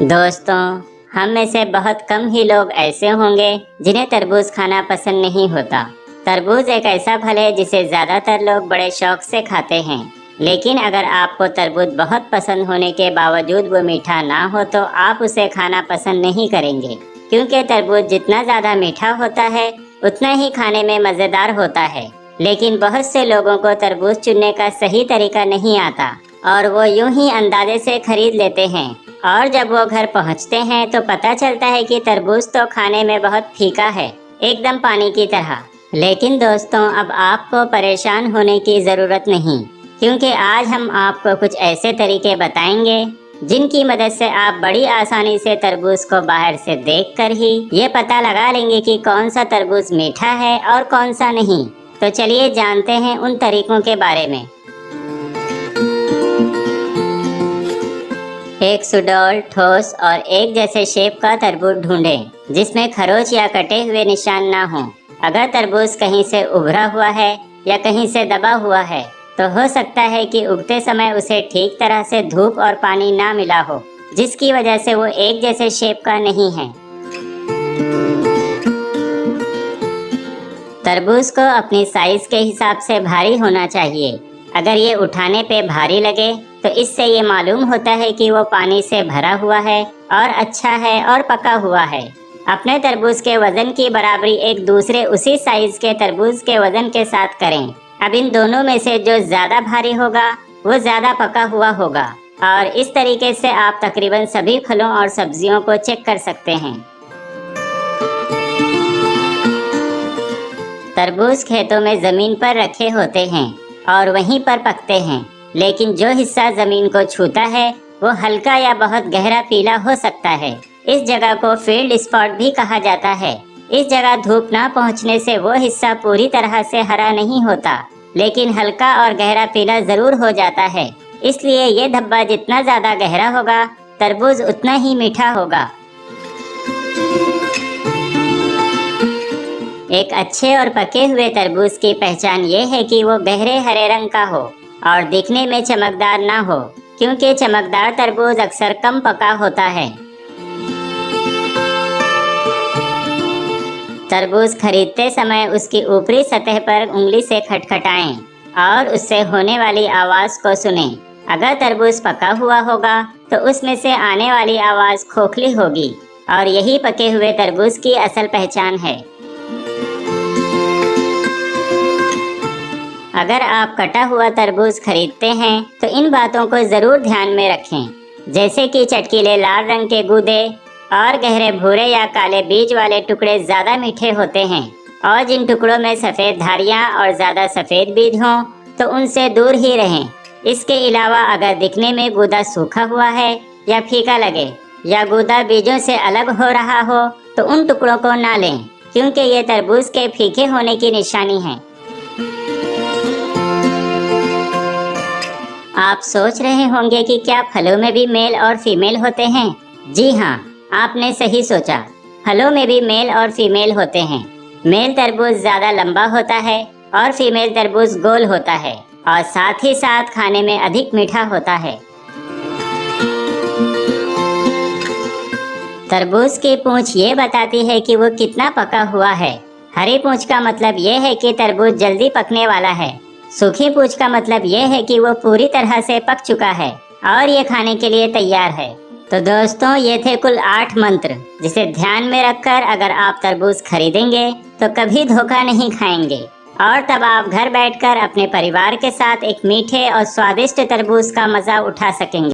दोस्तों, हम में से बहुत कम ही लोग ऐसे होंगे जिन्हें तरबूज खाना पसंद नहीं होता। तरबूज एक ऐसा फल है जिसे ज़्यादातर लोग बड़े शौक से खाते हैं। लेकिन अगर आपको तरबूज बहुत पसंद होने के बावजूद वो मीठा ना हो तो आप उसे खाना पसंद नहीं करेंगे, क्योंकि तरबूज जितना ज़्यादा मीठा होता है उतना ही खाने में मज़ेदार होता है। लेकिन बहुत से लोगों को तरबूज चुनने का सही तरीका नहीं आता और वो यूं ही अंदाजे से खरीद लेते हैं, और जब वो घर पहुंचते हैं तो पता चलता है कि तरबूज तो खाने में बहुत फीका है, एकदम पानी की तरह। लेकिन दोस्तों, अब आपको परेशान होने की ज़रूरत नहीं, क्योंकि आज हम आपको कुछ ऐसे तरीके बताएंगे जिनकी मदद से आप बड़ी आसानी से तरबूज को बाहर से देखकर ही ये पता लगा लेंगे कि कौन सा तरबूज मीठा है और कौन सा नहीं। तो चलिए जानते हैं उन तरीकों के बारे में। एक सुडौल, ठोस और एक जैसे शेप का तरबूज ढूंढें जिसमें खरोच या कटे हुए निशान ना हो। अगर तरबूज कहीं से उभरा हुआ है या कहीं से दबा हुआ है तो हो सकता है कि उगते समय उसे ठीक तरह से धूप और पानी ना मिला हो, जिसकी वजह से वो एक जैसे शेप का नहीं है। तरबूज को अपनी साइज के हिसाब से भारी होना चाहिए। अगर ये उठाने पे भारी लगे तो इससे ये मालूम होता है कि वो पानी से भरा हुआ है और अच्छा है और पका हुआ है। अपने तरबूज के वजन की बराबरी एक दूसरे उसी साइज के तरबूज के वजन के साथ करें। अब इन दोनों में से जो ज्यादा भारी होगा वो ज्यादा पका हुआ होगा, और इस तरीके से आप तकरीबन सभी फलों और सब्जियों को चेक कर सकते हैं। तरबूज खेतों में जमीन पर रखे होते हैं और वहीं पर पकते हैं, लेकिन जो हिस्सा जमीन को छूता है वो हल्का या बहुत गहरा पीला हो सकता है। इस जगह को फील्ड स्पॉट भी कहा जाता है। इस जगह धूप ना पहुंचने से वो हिस्सा पूरी तरह से हरा नहीं होता, लेकिन हल्का और गहरा पीला जरूर हो जाता है। इसलिए ये धब्बा जितना ज्यादा गहरा होगा तरबूज उतना ही मीठा होगा। एक अच्छे और पके हुए तरबूज की पहचान ये है कि वो गहरे हरे रंग का हो और दिखने में चमकदार ना हो, क्योंकि चमकदार तरबूज अक्सर कम पका होता है। तरबूज खरीदते समय उसकी ऊपरी सतह पर उंगली से खटखटाएं और उससे होने वाली आवाज को सुनें। अगर तरबूज पका हुआ होगा तो उसमें से आने वाली आवाज खोखली होगी, और यही पके हुए तरबूज की असल पहचान है। अगर आप कटा हुआ तरबूज खरीदते हैं तो इन बातों को जरूर ध्यान में रखें, जैसे कि चटकीले लाल रंग के गूदे और गहरे भूरे या काले बीज वाले टुकड़े ज्यादा मीठे होते हैं, और जिन टुकड़ों में सफेद धारियां और ज्यादा सफेद बीज हों तो उनसे दूर ही रहें। इसके अलावा अगर दिखने में गूदा सूखा हुआ है या फीका लगे या गूदा बीजों से अलग हो रहा हो तो उन टुकड़ों को ना लें, क्योंकि ये तरबूज के फीके होने की निशानी है। आप सोच रहे होंगे कि क्या फलों में भी मेल और फीमेल होते हैं? जी हाँ, आपने सही सोचा। फलों में भी मेल और फीमेल होते हैं। मेल तरबूज ज्यादा लंबा होता है और फीमेल तरबूज गोल होता है, और साथ ही साथ खाने में अधिक मीठा होता है। तरबूज की पूंछ ये बताती है कि वो कितना पका हुआ है। हरी पूंछ का मतलब ये है कि तरबूज जल्दी पकने वाला है। सूखी पूंछ का मतलब ये है कि वो पूरी तरह से पक चुका है और ये खाने के लिए तैयार है। तो दोस्तों, ये थे कुल 8 मंत्र, जिसे ध्यान में रखकर अगर आप तरबूज खरीदेंगे तो कभी धोखा नहीं खाएंगे, और तब आप घर बैठकर अपने परिवार के साथ एक मीठे और स्वादिष्ट तरबूज का मजा उठा सकेंगे।